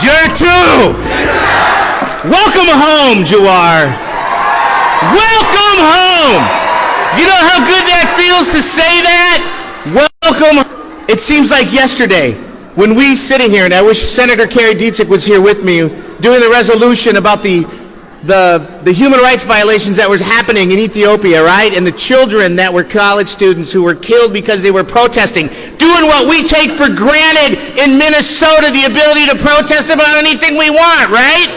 Jur 2. Welcome home, Jawar. Welcome home. You know how good that feels to say that? Welcome. It seems like yesterday when we sitting here, and I wish Senator Kerry Dietzig was here with me, doing the resolution about the human rights violations that was happening in Ethiopia, right? And the children that were college students who were killed because they were protesting, doing what we take for granted in Minnesota, the ability to protest about anything we want, right?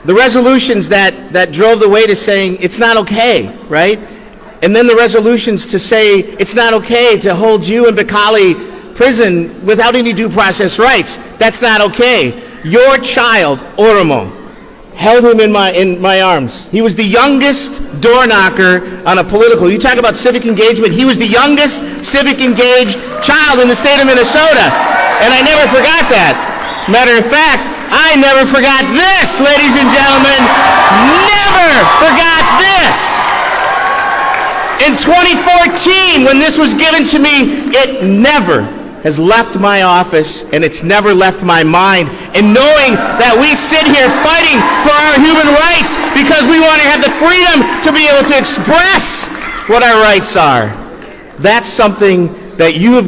The resolutions that drove the way to saying it's not okay, right? And then the resolutions to say it's not okay to hold you in Baqqlaan prison without any due process rights. That's not okay. Your child, Oromo, held him in my arms. He was the youngest door knocker on a political. You talk about civic engagement. He was the youngest civic engaged child in the state of Minnesota. And I never forgot that. Matter of fact, I never forgot this, ladies and gentlemen. Never forgot this. In 2014, when this was given to me, it never has left my office, and it's never left my mind. And knowing that we sit here fighting for our human rights because we want to have the freedom to be able to express what our rights are. That's something that you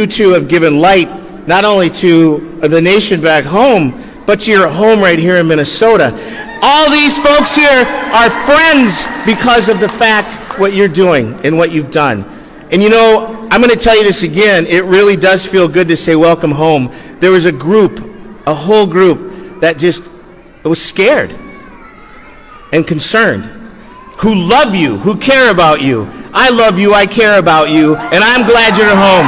two have given light, not only to the nation back home, but to your home right here in Minnesota. All these folks here are friends because of the fact what you're doing and what you've done. And you know, I'm going to tell you this again, it really does feel good to say welcome home. There was a whole group that just was scared and concerned, who love you, who care about you. I love you, I care about you, and I'm glad you're home.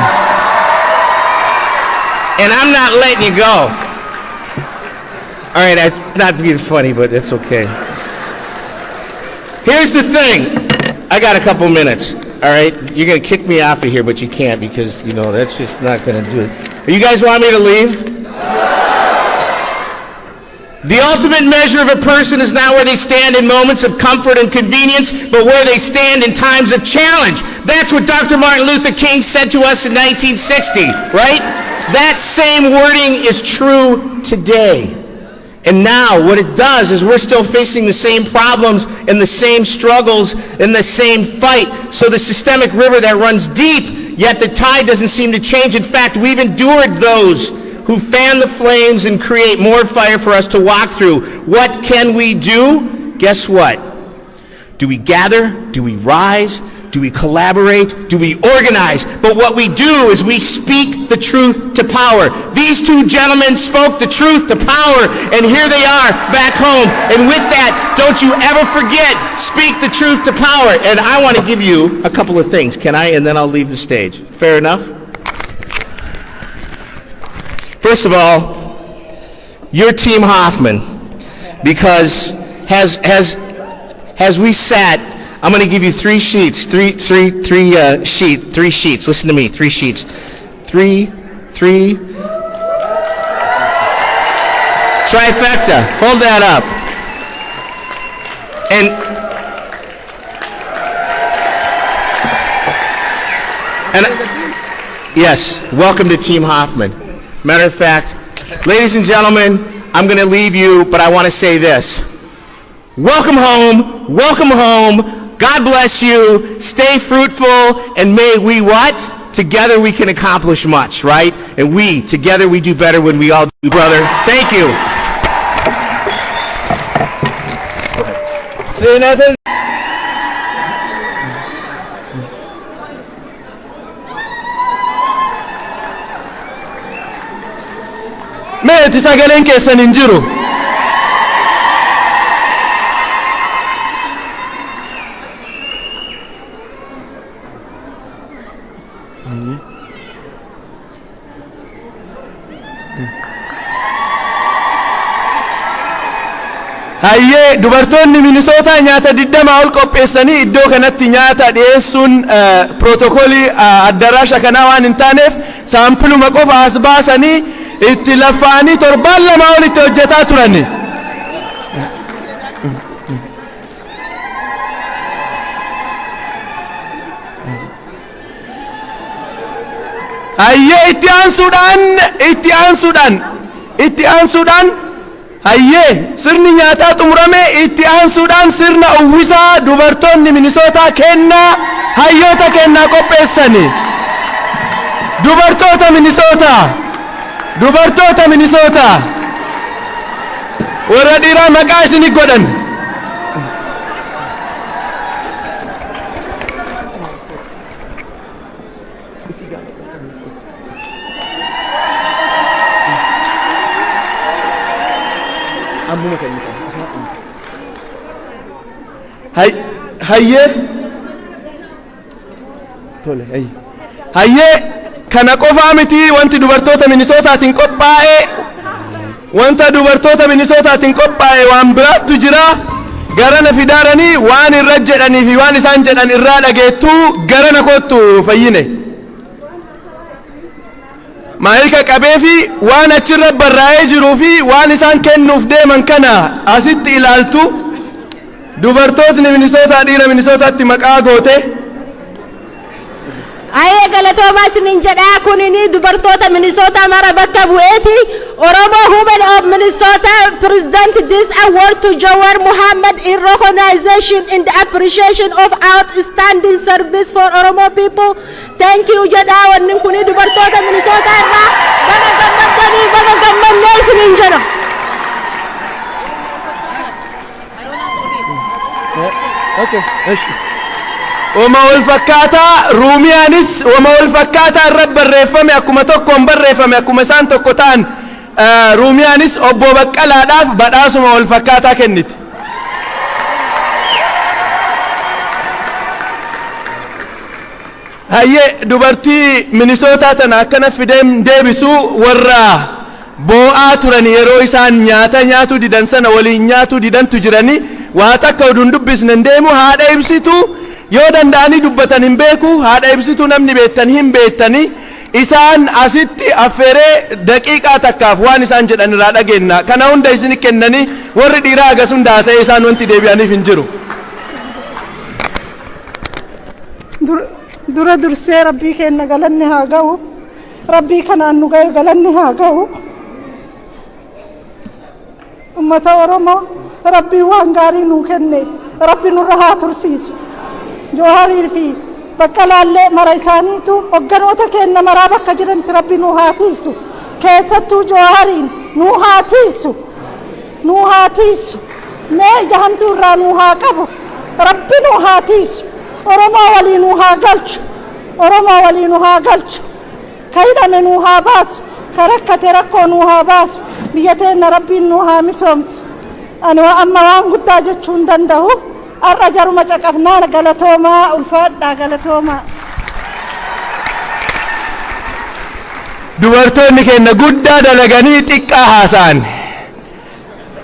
And I'm not letting you go. All right, I'm not being funny, but it's okay. Here's the thing. I got a couple minutes. All right, you're going to kick me off of here, but you can't because, you know, that's just not going to do it. You guys want me to leave? The ultimate measure of a person is not where they stand in moments of comfort and convenience, but where they stand in times of challenge. That's what Dr. Martin Luther King said to us in 1960, right? That same wording is true today. And now what it does is we're still facing the same problems and the same struggles and the same fight. So the systemic river that runs deep, yet the tide doesn't seem to change. In fact, we've endured those who fan the flames and create more fire for us to walk through. What can we do? Guess what? Do we gather? Do we rise? Do we collaborate? Do we organize? But what we do is we speak the truth to power. These two gentlemen spoke the truth to power, and here they are back home. And with that, don't you ever forget, speak the truth to power. And I want to give you a couple of things, can I? And then I'll leave the stage. Fair enough? First of all, you're Team Hoffman, because as we sat, I'm going to give you three sheets. Three sheets. Listen to me. 3 sheets. Three. Trifecta. Hold that up. And yes, welcome to Team Hoffman. Matter of fact, ladies and gentlemen, I'm going to leave you, but I want to say this. Welcome home. Welcome home. God bless you, stay fruitful, and may we what? Together we can accomplish much, right? And together we do better when we all do, brother. Thank you. Say nothing. Mee sagaleen keessan hin jiru. Hayyee dubartoonni Minnesota nyaata diddama ol qopheessanii iddoo kanatti nyaata dhiyeessuun protookoolii addaraasha kanaa waan hin taaneef saampiluma qofa as baasanii itti lafaanii torbaan lama olitti hojjetaa turani. hayyee itti aansuudhaan hayyee sirni nyaataa xumurame itti aansuudhaan sirna uwwisaa dubartoonni Minisootaa kennaa hayyoota kennaa qopheessani. Dubartoota Minisootaa warra dhiiraa maqaa Isiniif godhan. hayyee kana qofaa miti wanti dubartoota Minisootaatiin qophaa'e waan biraattu jira. Garana fidaaranii waan irra jedhanii fi waan isaan jedhan irraa dhageettu garana kottu fayyine maayilka qabee fi waan achirra barraa'ee jiruu fi waan isaan kennuuf deeman kana asitti ilaaltu. Dubartootni Minisootaa dhiira Minisootaatti maqaa goote. Aye galatoomaa isiniin jedhaa kunini dubartoota Minisootaa mara bakka bu'eeti. Oromo Women of Minnesota present this award to Jawar Muhammad in recognition in the appreciation of outstanding service for Oromo people. Thank you jedhaa wanni kuni dubartoota Minisootaa irraa baga gammadnee isiniin jedha. Wama wal fakkaataa Ruumiyaanis wama wal fakkaataa irra barreeffame akkuma tokkoon barreeffame akkuma isaan tokko ta'an Ruumiyaanis Obo Baqqalaadhaaf badhaasuma wal fakkaataa kenniti. Hayyee dubartii Minisootaa tana akkana fideen deebisuu warra boo'aa turan yeroo isaan nyaata nyaatu didan sana waliin nyaatu didantu jirani waa takka oduun dubbisne deemu haadha ibsitu yoo danda'anii dubbatan hin beeku haadha ibsitu namni beektan hin beektani isaan asitti affeeree daqiiqaa takkaaf waan isaan jedhan irraa dhageenna kana hunda isin kennani warri dhiiraa agas hunda haasa'ee isaan wanti deebi'aniif hin jiru. Dura dursee rabbii kenna galanni haa ga'u rabbii kanaan nu ga'e galanni haa ga'u. Ummata Oromoo rabbii waan gaarii nuu kenne rabbi nurra haa tursiisu. Jawarii Fii Baqqalaallee mara isaaniitu hogganoota kenna maraa bakka jiranitti rabbi nuu haa tiisu. Keessattuu Jawariin nuu haa tiisu. Mee jahamtuu irraa nuu haa qabu. Rabbi nuu haa tiisu. Oromoo walii nuu haa galchu. Ka hidhame nuu haa baasu. Ka rakkate rakkoo nuu haa baasu. Biyya teenna rabbiin nuu haa misoomsu. Ani amma waan guddaa jechuu hin danda'u. Arra jaruma caqafnaan galatoomaa ulfaadhaa galatoomaa. Dubartoonni keenya guddaa dalaganii xiqqaa haasa'an.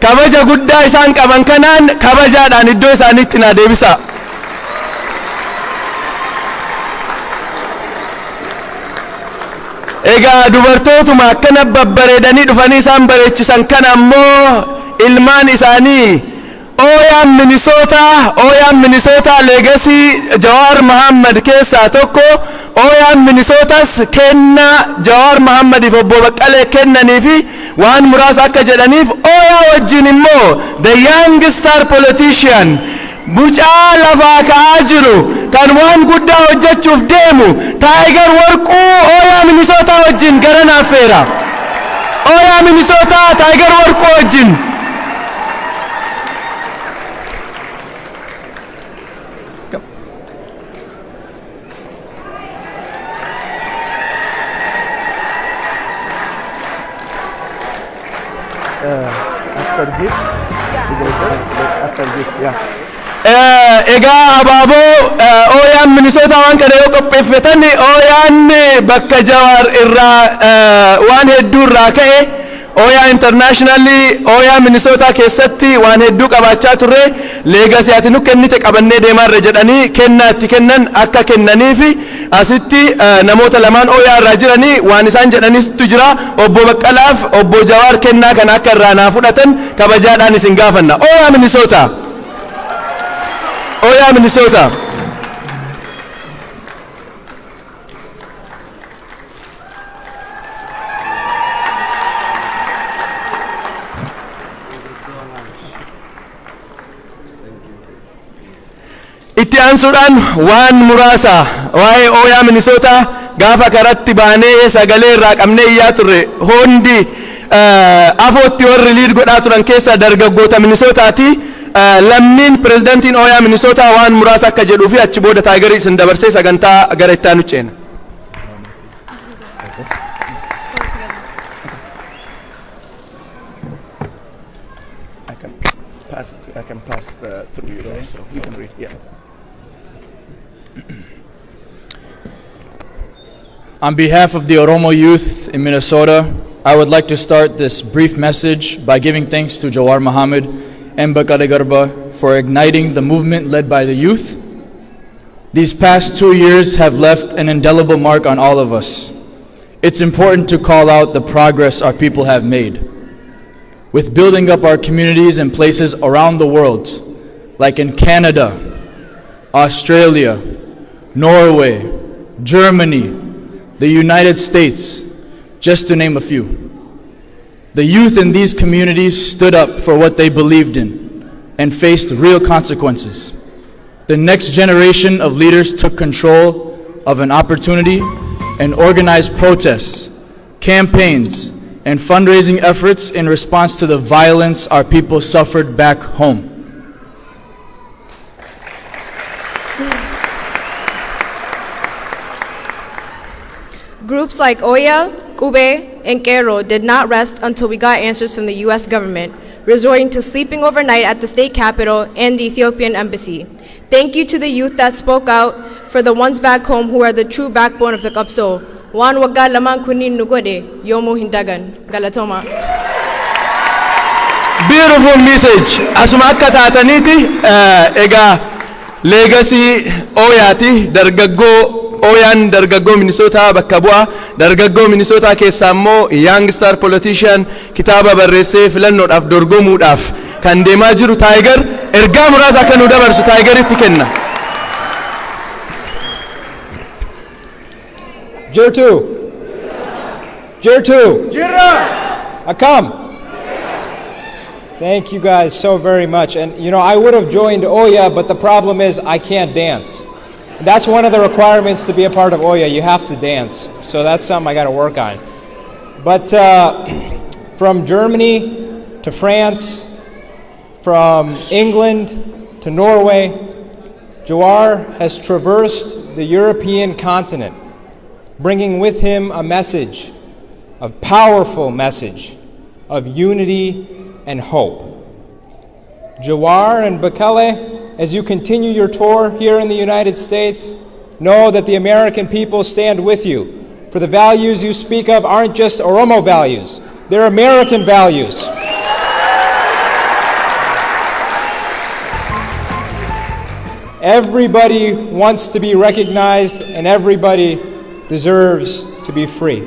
Kabaja guddaa isaan qaban kanaan kabajaadhaan iddoo isaaniitti na deebisa. Egaa dubartootuma akkana babbareedanii dhufanii isaan bareechisan kana ammoo ilmaan isaanii Oyaan Minisootaa leegasii Jawar Muhammad keessaa tokko Oyaan Minisootas kenna Jawar Muhammadiif Obo Baqqalee kennanii fi waan muraasa akka jedhaniif Oyaa wajjin immoo the young star politician bucaa lafaa ka'aa jiru kan waan guddaa hojjechuuf deemu Taayigar Warquu Oyaa Minisootaa wajjin gara naafeera. Oyaa Minisootaa Taayigar Warquu wajjin. Egaa abaaboo Oyaan Minisootaa waan kana yoo qopheeffatan Oyaan bakka Jawar irraa waan hedduu irraa ka'e Oyaa internationally Oyaa Minisootaa keessatti waan hedduu qabaachaa turre leegasii ati nu kennite qabannee deemaarra jedhanii kennaa itti kennan akka kennaniifi asitti namoota lamaan Oyaa irraa jiranii waan isaan jedhaniitu jira. Obo Baqqalaaf Obo Jawar kennaa kana akka irraa naa fudhatan kabajaadhaan isin gaafanna. Oyaa Minisootaa. Oyaa Minisootaa. Itti aansuudhaan waan muraasa waa'ee ooyaa Minnesota gaafa karatti baanee sagalee irraa qabnee iyyaa turre hundi afootti warri liid godhaa turan keessa dargaggoota Minnesotaati. Lammiin pirezidantiin ooyaa Minnesota waan muraasa akka jedhuu fi achi booda taayigarii isin dabarsee sagantaa gara itti aanu ceena. I can pass through you there, so you can read. Yeah. On behalf of the Oromo youth in Minnesota, I would like to start this brief message by giving thanks to Jawar Muhammad and Baqqlaan for igniting the movement led by the youth. These past 2 years have left an indelible mark on all of us. It's important to call out the progress our people have made with building up our communities in places around the world, like in Canada, Australia, Norway, Germany, the United States, just to name a few. The youth in these communities stood up for what they believed in and faced real consequences. The next generation of leaders took control of an opportunity and organized protests, campaigns, and fundraising efforts in response to the violence our people suffered back home. Groups like Oya, Kube, and Kero did not rest until we got answers from the U.S. government, resorting to sleeping overnight at the state capitol and the Ethiopian embassy. Thank you to the youth that spoke out for the ones back home who are the true backbone of the Kapso. Wan wagga laman kunin nugode, yomo hindagan. Galatoma. Beautiful message. Asuma akka taataniti ega legacy Oyaati dargaggoo Oyaan dargaggoo Minnesota bakka bu'a. Dargaggoo Minnesota keessaa immoo young star politician kitaaba barreessee filannoodhaaf dorgomuudhaaf kan deemaa jiru Tiger ergaa muraasa akka nu dabarsu Tigeritti kenna. Jirtu. Jirtu. Jira. Akam. Thank you guys so very much. And you know, I would have joined Oya, but the problem is I can't dance. That's one of the requirements to be a part of Oya. You have to dance. So that's something I got to work on. But from Germany to France, from England to Norway, Jawar has traversed the European continent, bringing with him a message, a powerful message of unity and hope. Jawar and Baqqlaan, as you continue your tour here in the United States, know that the American people stand with you. For the values you speak of aren't just Oromo values, they're American values. Everybody wants to be recognized and everybody deserves to be free.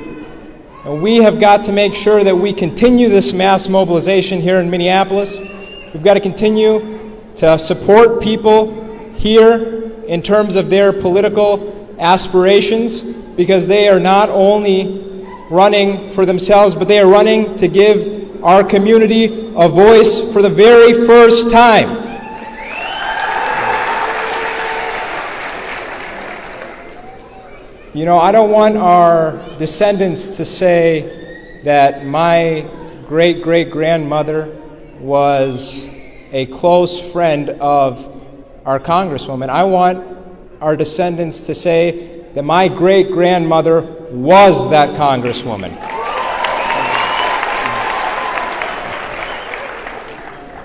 And we have got to make sure that we continue this mass mobilization here in Minneapolis. We've got to continue to support people here in terms of their political aspirations, because they are not only running for themselves, but they are running to give our community a voice for the very first time. You know, I don't want our descendants to say that my great-great-grandmother was a close friend of our Congresswoman. I want our descendants to say that my great-grandmother was that Congresswoman.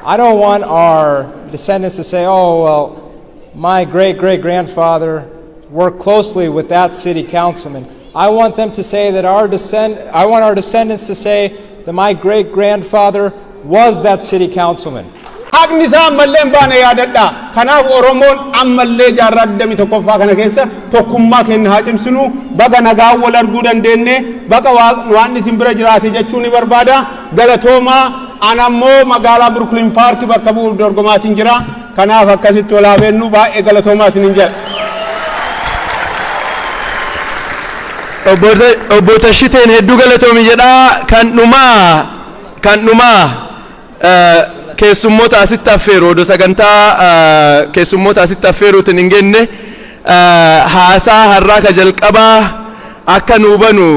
I don't want our descendants to say, oh, well, my great-great-grandfather work closely with that city councilman. I want them to say that our descendants to say that my great-grandfather was that city councilman. Haqni isaa ammallee hin baane yaadadha. Kanaaf Oromoon ammallee jaarraa 21ffaa kana keessa tokkummaa keenya haa cimsinu. Baga nagaa wal arguu dandeenye, baga waan isin bira jiraate jechuun ni barbaada. Galatoomaa ana immoo magaalaa Brooklyn Park bakka bu'uuf dorgomaatiin jira. Kanaaf akkasitti wal haabeennu baay'ee galatoomaa isiniin jedha. Obbo Tashiteen hedduu galatoomi jedha. Kan dhumaa keessummoota asitti affeeru odoo sagantaa keessummoota asitti affeeruutiin hin genne haasaa har'aa ka jalqabaa akka nu hubanu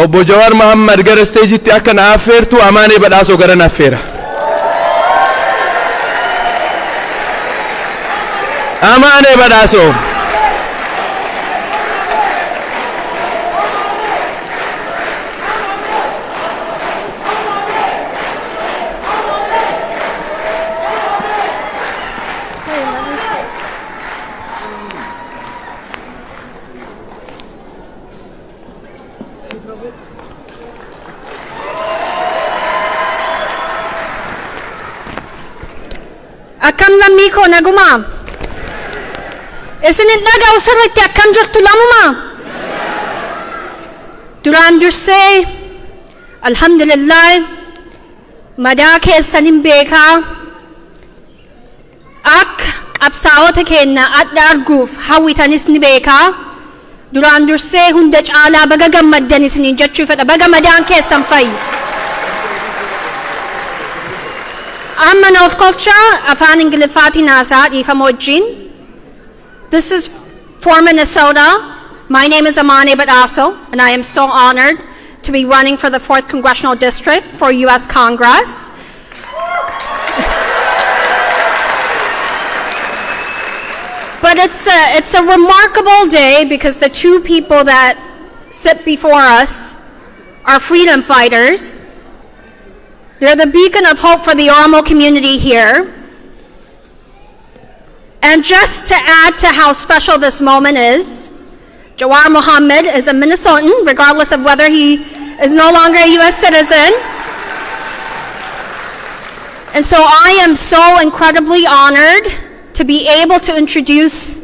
Obbo Jawar Muhammad gara steejitti akka na affeertu Amaanee Badhaasoo gara na affeera. Amaanee Badhaasoo. Akkam lammii koo nagumaa? Isinin dhaga'u sirriitti akkam jirtu lamumaa? Duraan dursee alhamdulillah madaa keessanin beekaa akka qabsaa'ota keenya adda arguuf hawwitanis ni beekaa. Duraan dursee hunda caalaa baga gammaddan isiniin jechuu fedha. Baga madaan keessan fayyi. Amma of culture afaan Ingiliffaatiin haasaa dhiifama wajjin. This is for Minnesota. My name is Amaanee Badhaasoo, and I am so honored to be running for the 4th Congressional District for U.S. Congress. But it's a remarkable day because the two people that sit before us are freedom fighters. They're the beacon of hope for the Oromo community here. And just to add to how special this moment is, Jawar Muhammad is a Minnesotan, regardless of whether he is no longer a U.S. citizen. And so I am so incredibly honored to be able to introduce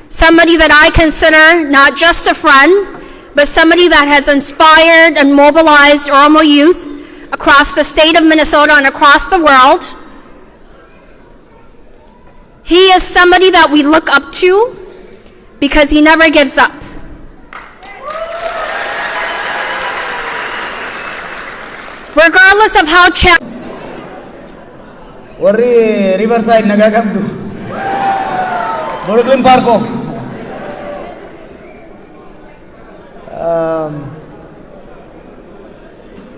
somebody that I consider not just a friend, but somebody that has inspired and mobilized Oromo youth across the state of Minnesota and across the world. He is somebody that we look up to because he never gives up. Regardless of how challenging. Warri Riverside nagagabdu. Brooklyn Parko.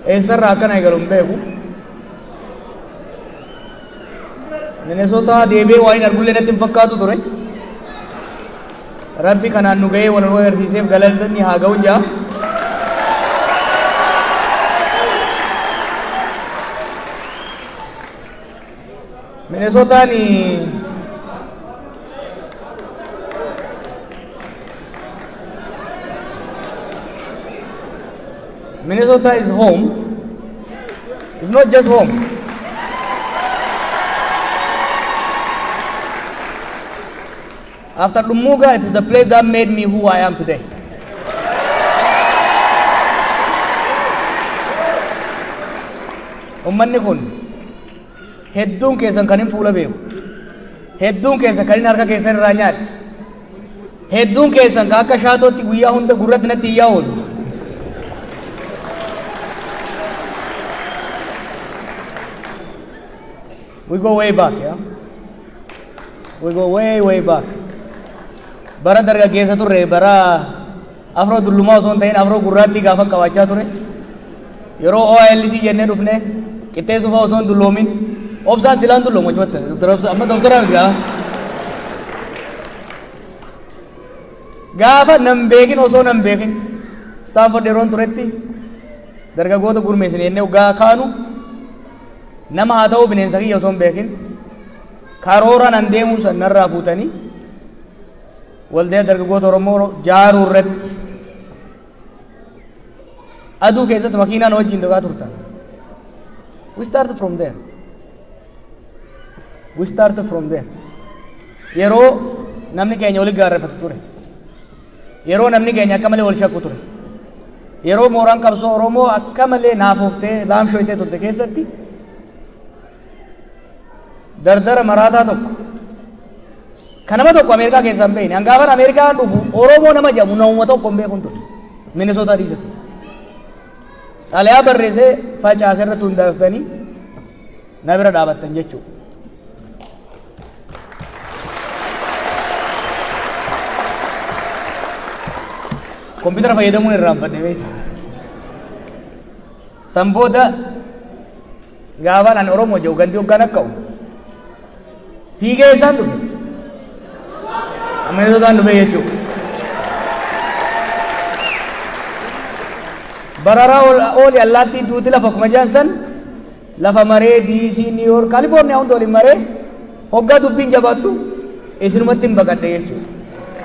Eessarraa akkana eegaluun beeku. Minnesota deebi'ee waan hin argullee natti hin fakkaatu ture. Rabbi kanaan nu ga'ee wal agarsiiseef galanni haa ga'u jaa. Minnesotaan Minnesota is home. It's not just home. After Lumuga, it is the place that made me who I am today. Ummanni kun hedduun keessan kan hin fuula beeku. Hedduun keessan kan hin harka keessan irraa nyaadhu. Hedduun keessan kan akka shaatootti guyyaa hunda gurratti natti iyyaa oolu. We go way back, yeah? We go way back. Bara dargaggeessa turre, bara afroo dullumaa osoo hin ta'in afroo gurraattii gaafa qabaachaa ture. Yeroo OILC jennee dhufne qixxeessuuf osoo hin dulloomin obsaan silaan dulloomu jechuudha. Dr. Obsa amma doktora miti gaafa nan beekin osoo nan beekin Stanford yeroon turetti dargaggoota gurmeessin jennee waggaa kaanu nama haa ta'u bineensa kiyya osoo hin beekin karoora nan deemuun san narraa fuutanii waldaa dargaggoota Oromoo jaaruu irratti aduu keessatti makiinaan wajjin dhugaa turtan. We started from there. We started from there. Yeroo namni keenya waliin gaarreeffatu ture. Yeroo namni keenya akka malee wal shakku ture. Yeroo mooraan qabsoo Oromoo akka malee naafoftee laamshooytee turte keessatti dardara maraataa tokko kanama tokko Ameerikaa keessaan beekne hangaafan Ameerikaa dhufu Oromoo nama jedhamu namuma tokko hin beekun ture. Minnesota dhiisatti. Xalayaa barreessee facaasee irratti hundaaftanii na bira dhaabattan jechuudha. Kompiitara fayyadamuun irraanfadhe beekti. San booda gaafaan ani Oromoo jedhu ganti hoggaan akka fiigee isaan dhufe. Amantotaan dhufe jechuudha. Bararaa ooli allaattii duuti lafa kuma jaansan lafa maree DC New York California hundi waliin maree hoggaa dubbiin jabaattu isinumatti hin baqadhe jechuudha.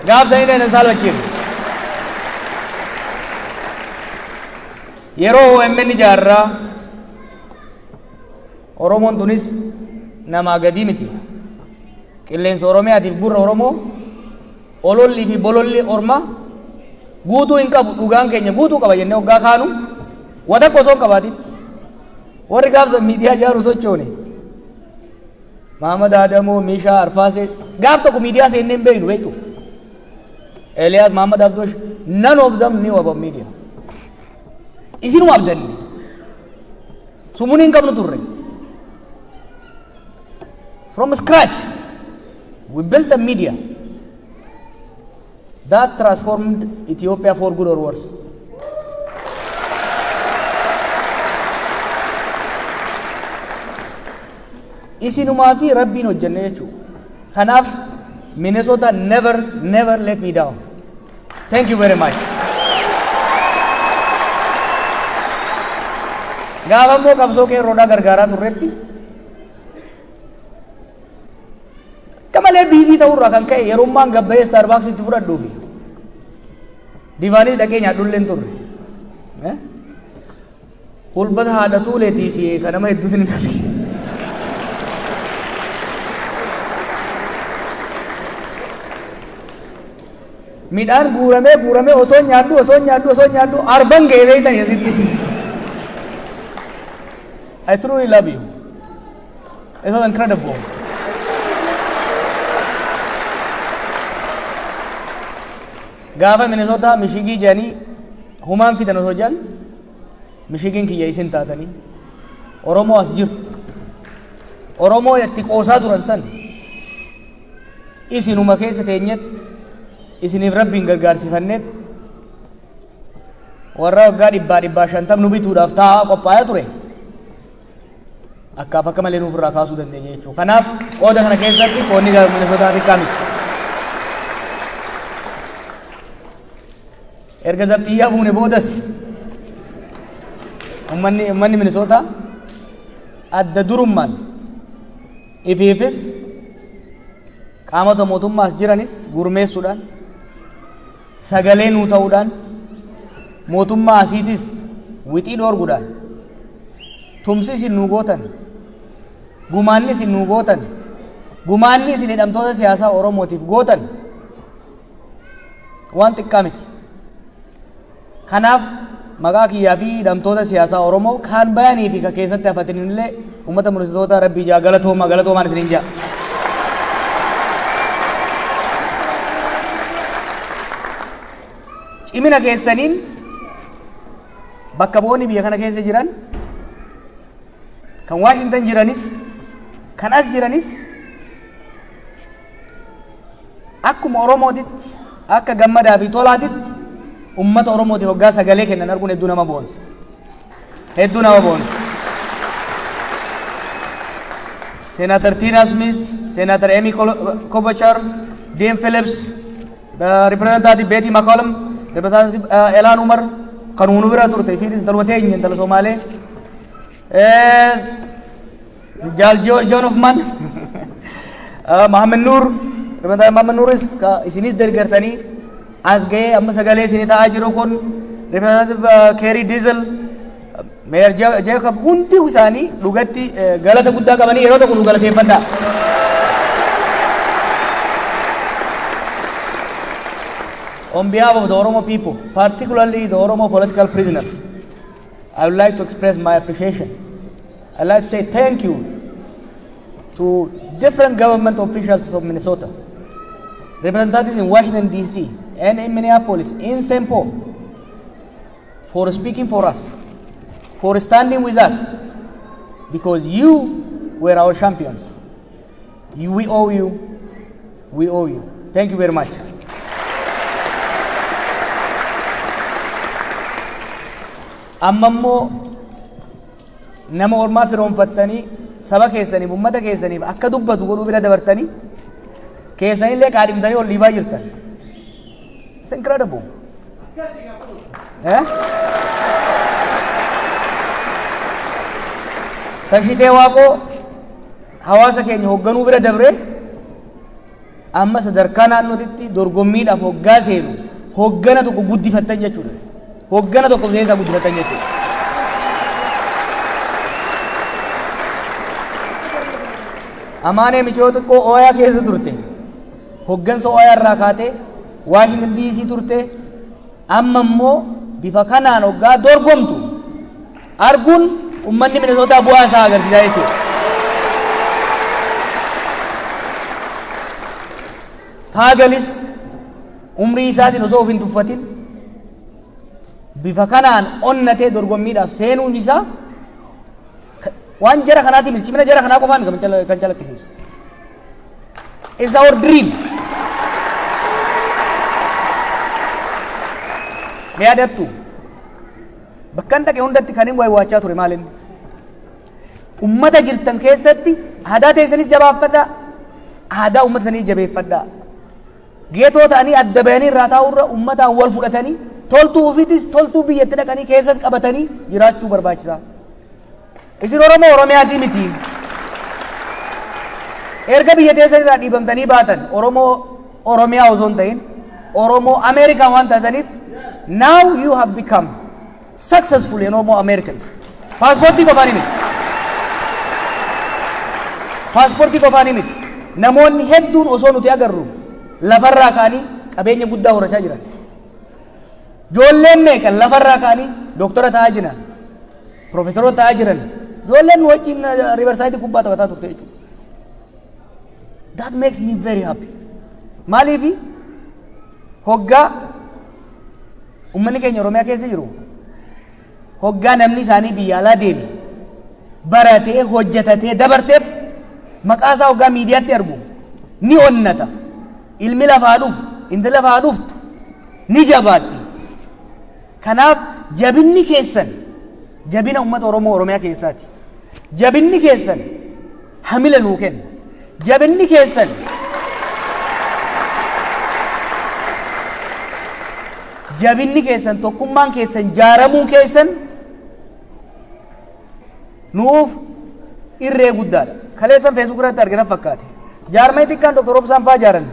Gaafsanii dheedan saalfachiiru. Yeroo OMN ijaarraa Oromoon tunis namaa gadii miti. Qilleensa Oromiyaatiif gurra Oromoo olollii fi bololli orma guutuu hin qabu dhugaan keenya guutuu qaba jennee hoggaa kaanu wata osoo hin qabaatin warri gaafsa miidiyaa ijaaru sochoone Mahamad Adamoo Mishaa Arfaasee gaaf tokko miidiyaa seennee hin beeknu beektu Eliyaas Mahamad Abdosh none of them knew about media. Isinu abdanni sumuni hin qabnu turre. From scratch we built a media that transformed Ethiopia for good or worse. Isinumaa fi Rabbiin hojjenne jechuudha. Kanaaf Minnesota never let me down. Thank you very much. Gaafa immoo qabsoo qeerroodhaa gargaaraa turretti kamalee biizii ta'urraa kan ka'e yerummaan gabbayee Starbucks itti fudhadhuufi divaanis dhaqee nyaadhullee hin turre. Kulbata haadha tuuleetii fi kan nama hedduutu ni dhase. Midhaan guuramee osoo nyaadhu arban ga'ee beeytan asitti. I truly love you. It was incredible. Gaafa Minnesota Michigan jani humaan fidan osoo jan Michigan kiyya isin taatanii Oromoo as jirtu Oromoo itti qoosaa turan san isinuma keessa teenyet isiniif Rabbiin gargaarsifanneet warra waggaa 150 nu bituudhaaf taa'aa qophaa'aa ture. Akka bakka malee nuuf irraa kaasuu dandeenya jechuudha. Kanaaf qooda kana keessatti qoonni Minnesota xiqqaa miti. Erga zabxiyyaa buune boodas ummanni Minnesota adda durummaan ifiifis qaamota mootummaas jiranis gurmeessuudhaan sagalee nuu ta'uudhaan mootummaa asiitis wixii dhoorguudhaan tumsi isin nuu gootan gumaanni isin nuu gootan gumaanni isin hidhamtoota siyaasaa Oromootiif gootan waan xiqqaa miti. Kanaaf maqaa kiyyaa fi hidhamtoota siyaasaa Oromoo kan bayanii fi kan keessatti hafatanillee uummata Minnesota Rabbii jaa galatoomaan isiniin jaa. Cimina keessaniin bakka bu'oonni biyya kana keessa jiran kan Washington jiranis kan as jiranis akkuma Oromootitti akka gammadaa fi tolaatitti ummata Oromootiif hoggaa sagalee kennan arguun hedduu nama boonsa. Senator Tina Smith, Senator Amy Klobuchar, Dean Phillips, Representative Betty McCollum, Representative Elan Umar, kan unu bira turte isinis dalma teenya dala Somaalee. John Hoffman, Mohammed Noor, Representative Mohammed Nooris isinis deeggartanii as ga'ee amma sagalee isinii ta'aa jiru kun Representative Kerry Diesel, Mayor Jacob hundi isaanii dhugatti galata guddaa qabanii yeroo tokko nu galateeffadhaa. On behalf of the Oromo people, particularly the Oromo political prisoners, I would like to express my appreciation. I'd like to say thank you to different government officials of Minnesota, representatives in Washington, D.C., and in Minneapolis, in St. Paul, for speaking for us, for standing with us, because you were our champions. We owe you. We owe you. Thank you very much. Ammammo nama ormaa firoonfattanii saba keessaniif ummata keessaniif akka dubbatu godhuu bira dabartanii keessanillee qaadhimtanii ol dhiibaa jirtan. It's incredible. Tashitee waaqoo hawaasa keenya hoogganuu bira dabre amma sadarkaa naannootitti dorgommiidhaaf hoggaa seenu hoggana tokko guddifattan jechuudha. Hoggana tokko keessaa guddifatan jechuudha. Amaanee michoo xiqqoo ooyaa keessa turte. Hoggansa ooyaa irraa kaatee Washington DC turte. Amma immoo bifa kanaan hoggaa dorgomtu arguun ummanni Minnesota bu'aa isaa agarsiisaa jechuudha. Taagalis umrii isaatiin osoo of hin tuffatin bifa kanaan onnatee dorgommiidhaaf seenuun isaa waan jara kanaati milchimina jara kanaa qofaan kan calaqqisiisu. It's our dream. Ni yaadattu bakkan dhaqe hundatti kan hin waachaa ture maalin ummata jirtan keessatti aadaa teessanis jabaafadhaa, aadaa ummata sanii jabeeffadhaa. Geetoo ta'anii adda bahanii irraa taa'urra ummataan wal fudhatanii toltuu ofiitis toltuu biyyatti dhaqanii keessas qabatanii jiraachuu barbaachisaa. Isin Oromoo Oromiyaatii miti. Erga biyya teessan irraa dhiibamtanii baatan Oromoo Oromiyaa osoo hin ta'in Oromoo Ameerikaa waan taataniif now you have become successful Oromoo Americans. Paaspoortii qofaanii miti. Paaspoortii qofaanii miti. Namoonni hedduun osoo nuti agarru lafarraa kaanii qabeenya guddaa horachaa jiran. Ijoolleen meeqan lafarraa kaanii doktora ta'aa jiran, profeesoroota ta'aa jiran, ijoolleen wajjin riivarsaayidii kubbaa taphataa turte jechuudha. That makes me very happy. Maaliifi hoggaa ummanni keenya Oromiyaa keessa jiru hoggaa namni isaanii biyya alaa deeme baratee hojjetatee dabarteef maqaa isaa hoggaa miidiyaatti argu ni onnata. Ilmi lafaa dhufu, intala lafaa dhuftu ni jabaadhi. Kanaaf jabinni keessan jabina ummata Oromoo Oromiyaa keessaati. Jabinni keessan hamila nuu kenna. Jabinni keessan jabinni keessan tokkummaan keessan jaaramuun keessan nuuf irree guddaadha. Kaleessan Facebook irratti argina fakkaate. Jaarmee xiqqaan Dr. Obsaan fa'aa jaaran.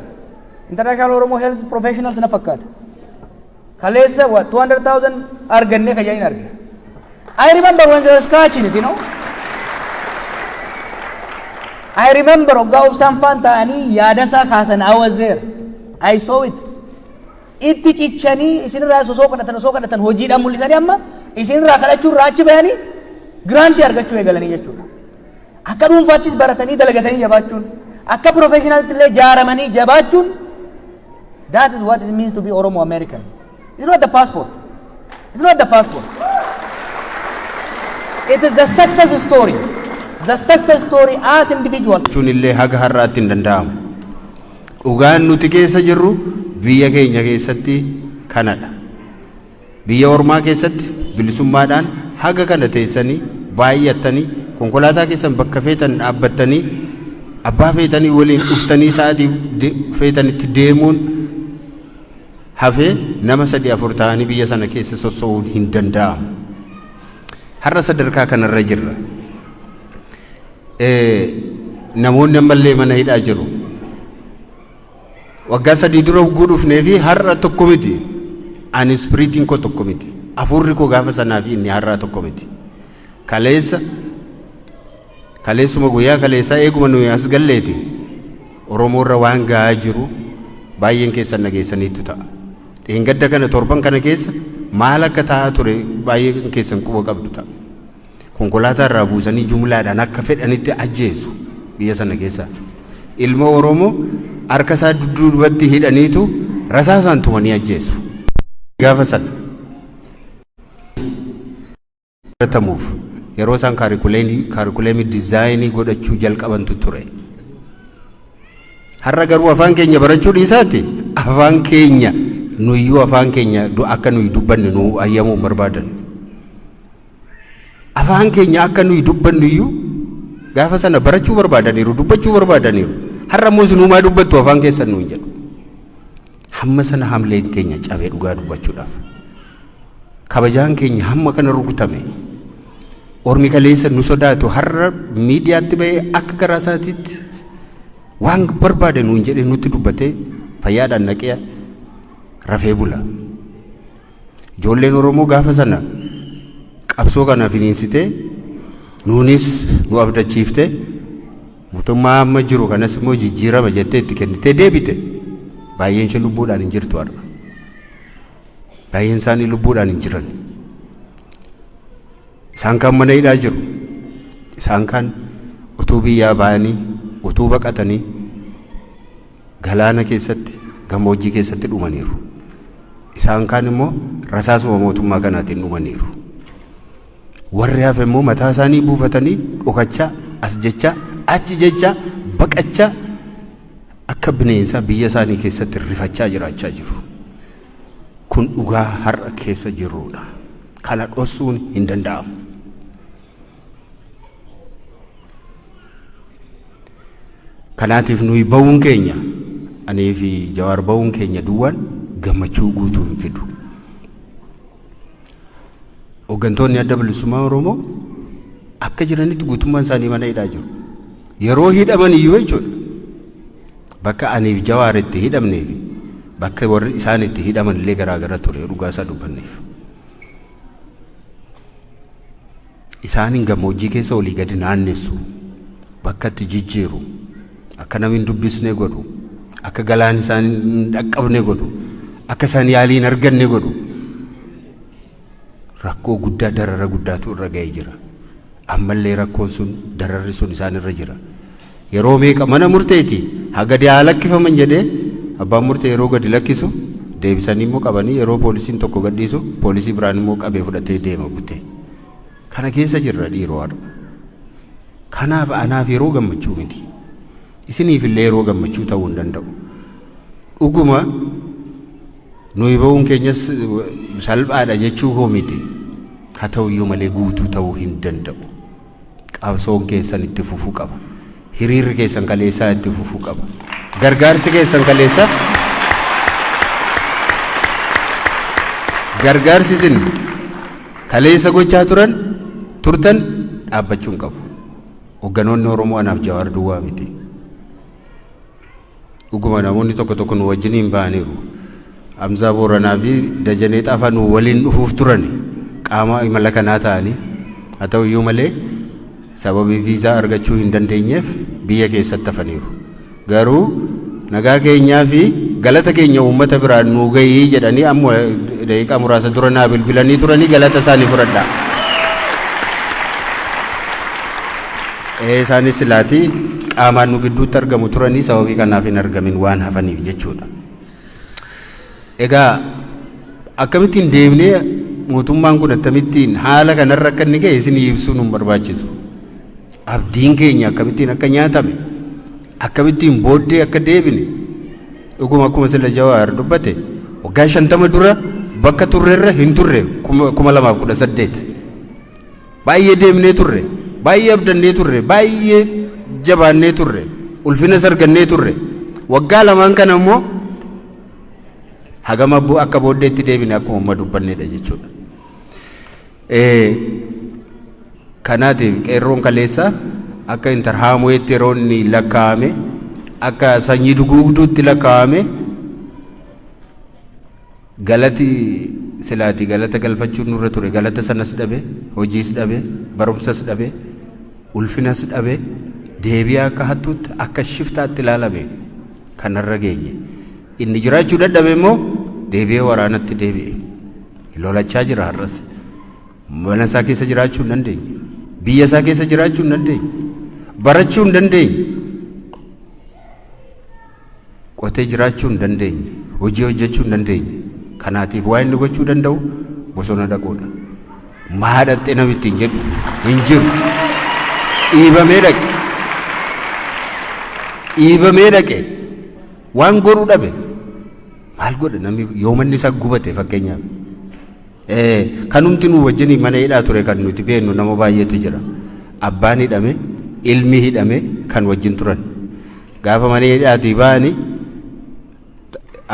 International Oromo Health Professionals na fakkaata. Kaleessa 200,000 arganne kajaa'in argina. I remember when they were scratching it, you know. I remember Ogga Obsaan fa'aan ta'anii yaada isaa kaasan. I was there. I saw it. Itti cichanii isinirraa osoo kadhatan hojiidhaan mul'isanii amma isinirraa kadhachuu irraa achi bayanii giraantii argachuu eegalanii jechuudha. Akka dhuunfaattis baratanii dalagatanii jabaachuun akka professionaltti illee jaaramanii jabaachuun that is what it means to be Oromo American. It's not the passport. It's not the passport. It is the success story. The success story as individuals. Chunillee haga har'aatti hin danda'amu. Dhugaan nuti keessa jirru biyya keenya keessatti kanadha. Biyya ormaa keessatti bilisummaadhaan haga kana teessanii baay'attanii konkolaataa keessan bakka feetan dhaabbattanii abbaa feetanii waliin dhuftanii sa'aatii feetanitti deemuun hafee nama 3-4 ta'anii biyya sana keessa sossoo'uun hin danda'amu. Har'a sadarkaa kanarra jirra. Namoonni ammallee mana hidhaa jiru. Waggaa 3 dura guudhufnee fi har'a tokko miti. Ani ispiriitiin koo tokko miti. Afurri koo gaafa sanaa fi inni har'a tokko miti. Kaleessuma guyyaa kaleessaa eeguma nuyi as galleeti. Oromoorra waan gahaa jiru baay'een keessan nageessaniitu ta'a. Dheengadda kana torban kana keessa maal akka ta'aa ture baay'een keessan quba qabdu ta'a. Konkolaataa irraa buusanii jumlaadhaan akka fedhanitti ajjeesu biyya sana keessa. Ilma Oromoo harka isaa dudduubatti hidhaniitu rasaasaan tumanii ajjeesu. Gaafa sana tamuuf yeroo isaan kaarikuleemii diizaayinii godhachuu jalqabantu ture. Har'a garuu afaan keenya barachuu dhiisaatti afaan keenya nuyyuu afaan keenya akka nuyi dubbanne nu ayyamuu barbaadan. Afaan keenya akka nuyi dubbannu iyyuu gaafa sana barachuu barbaadaniiru dubbachuu barbaadaniiru. Har'a immoo isinumaa dubbattu afaan keessan nuun jedhu. Hamma sana hamleen keenya cabee dhugaa dubbachuudhaaf. Kabajaan keenya hamma kana rukutame. Ormi kaleessa nu sodaatu har'a miidiyaatti bahee akka garaa isaatiitti waan barbaade nuun jedhee nutti dubbatee fayyaadhaan naqee rafee bula. Ijoolleen Oromoo gaafa sana qabsoo kana finiinsitee nuunis nu abdachiiftee mootummaa amma jiru kanas immoo jijjiirama jettee itti kennitee deebite. Baay'een ishee lubbuudhaan hin jirtu har'a. Baay'een isaanii lubbuudhaan hin jiran. Isaan kan mana hidhaa jiru. Isaan kan utuu biyyaa ba'anii utuu baqatanii galaana keessatti gammoojjii keessatti dhumaniiru. Isaan kan immoo rasaasuma mootummaa kanaatiin dhumaniiru. Warri hafe immoo mataa isaanii buufatanii dhokachaa as jecha achi jecha baqachaa akka bineensa biyya isaanii keessatti rifachaa jiraachaa jiru. Kun dhugaa har'a keessa jirudha. Kana dhoksuun hin danda'amu. Kanaatiif nuyi ba'uun keenyaanii fi Jawaar ba'uun keenya duwwaan gammachuu guutuu hin fidu. Hooggantoonni adda bilisummaa Oromoo akka jiranitti guutummaan isaanii mana hidhaa jiru. Yeroo hidhaman iyyuu jechuudha. Bakka aniif Jawaar itti hidhamnee fi bakka warri isaan itti hidhaman illee garaagara ture dhugaa isaa dubbanneef. Isaaniin gammoojjii keessa olii gadi naannessu bakka itti jijjiiru akka namni hin dubbisne godhu akka galaan isaan hin dhaqqabne godhu akka isaan yaalii hin arganne godhu. Rakkoo guddaa darara guddaatu irra ga'ee jira. Ammallee rakkoon sun dararri sun isaan irra jira. Yeroo meeqa mana murteeti hagadi haa lakkifaman jedhee abbaan murtee yeroo gadi lakkisu deebisanii immoo qabanii yeroo poolisiin tokko gadhiisu poolisii biraan immoo qabee fudhatee deema butee. Kana keessa jirra dhiiroo har'a. Kanaaf anaaf yeroo gammachuu miti. Isiniif illee yeroo gammachuu ta'uu hin danda'u. Dhuguma nuyi ba'uun keenyas salphaadha jechuu koo miti. Haa ta'u iyyuu malee guutuu ta'uu hin danda'u. Qabsoon keessan itti fufuu qaba. Hiriirri keessan kaleessaa itti fufuu qaba. Gargaarsi keessan kaleessaa gargaarsi isin kaleessa gochaa turtan dhaabbachuu hin qabu. Hogganoonni Oromoo anaaf Jawaar duwwaa miti. Dhuguma namoonni tokko nu wajjiniin ba'aniiru. Amzaa Booranaa fi Dajanee Xaafaa nu waliin dhufuuf turani qaama imala kanaa ta'anii. Haa ta'u iyyuu malee sababii viizaa argachuu hin dandeenyeef biyya keessatti hafaniiru. Garuu nagaa keenyaa fi galata keenya uummata biraan nuu gahii jedhanii amma daqiiqaa muraasa dura naa bilbilanii turanii galata isaanii fudhadhaa. Isaanis silaatii qaamaan nu gidduutti argamu turanii sababii kanaaf hin argamin waan hafaniif jechuudha. Egaa akkamittiin deemnee mootummaan kun akkamittiin haala kanarra akka inni ga'e isin ibsuun hin barbaachisu. Abdiin keenya akkamittiin akka nyaatame akkamittiin booddee akka deebine dhuguma akkuma sila Jawaar dubbate waggaa 50 dura bakka turreerra hin turre 2018 baay'ee deemnee turre baay'ee abdannee turre baay'ee jabaannee turre ulfina sargannee turre waggaa lamaan kana immoo hagama akka booddeetti deebine akkuma amma dubbanneedha jechuudha. Kanaatiif qeerroon kaleessa akka intarhaamuutti yeroo inni lakkaa'ame akka sanyii duguugduutti lakkaa'ame galati silaati galata galfachuun nurra ture galata sanas dhabe hojiis dhabe barumsas dhabe ulfinas dhabe deebi'aa akka hattuutti akka shiftaatti ilaalame kanarra geenye inni jiraachuu dadhabe immoo deebi'ee waraanatti deebi'e lolachaa jira har'as mana isaa keessa jiraachuu hin dandeenye biyya isaa keessa jiraachuu hin dandeenye barachuu hin dandeenye qotee jiraachuu hin dandeenye hojii hojjechuu hin dandeenye kanaatiif waa inni gochuu danda'u bosona dhaquudha maadhatte namitti hin jedhu hin jiru. Dhiibamee dhaqe waan godhuu dhabe maal godha namni yoo manni isaa gubate fakkeenyaaf. Kanumti nu wajjin mana hidhaa ture kan nuti beeknu nama baay'eetu jira. Abbaan hidhame, ilmi hidhame kan wajjin turan. Gaafa mana hidhaatii ba'anii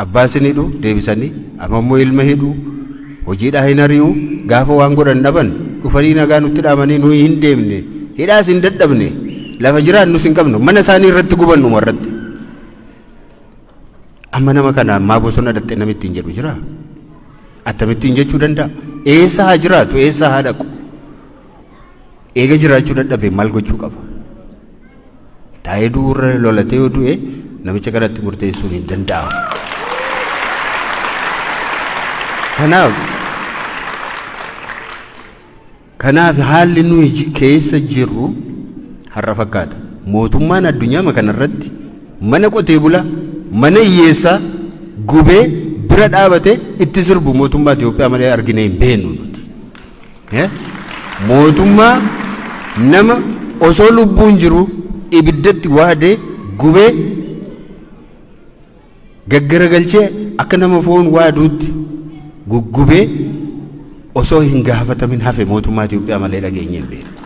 abbaa sin hidhu deebisanii ammoo ilma hidhu hojiidhaa hin ari'u gaafa waan godhan dhaban dhufanii nagaa nutti dhaamanii nuyi hin deemne hidhaas hin dadhabne lafa jiraan nus hin qabnu mana isaanii irratti gubannu warratti. Amma nama kana ammaa bosona dhatte namitti hin jedhu jira. Attamittiin jechuu danda'a. Eessa haa jiraatu eessa haa dhaqu. Eega jiraachuu dadhabe maal gochuu qaba. Taa'ee du'urra lolatee yoo du'e namicha kanatti murteessuun hin danda'amu. Kanaaf haalli nuyi keessa jirru har'a fakkaata. Mootummaan addunyaa kanarratti mana qotee bulaa mana hiyyeessaa gubee bira dhaabate itti sirbu mootummaa Itoophiyaa malee argine hin beeknu nuti. Mootummaa nama osoo lubbuun jiru ibiddatti waadee gubee gaggaragalchee akka nama foon waaduutti guggubee osoo hin gaafatamin hafe mootummaa Itoophiyaa malee dhageenye hin beeknu.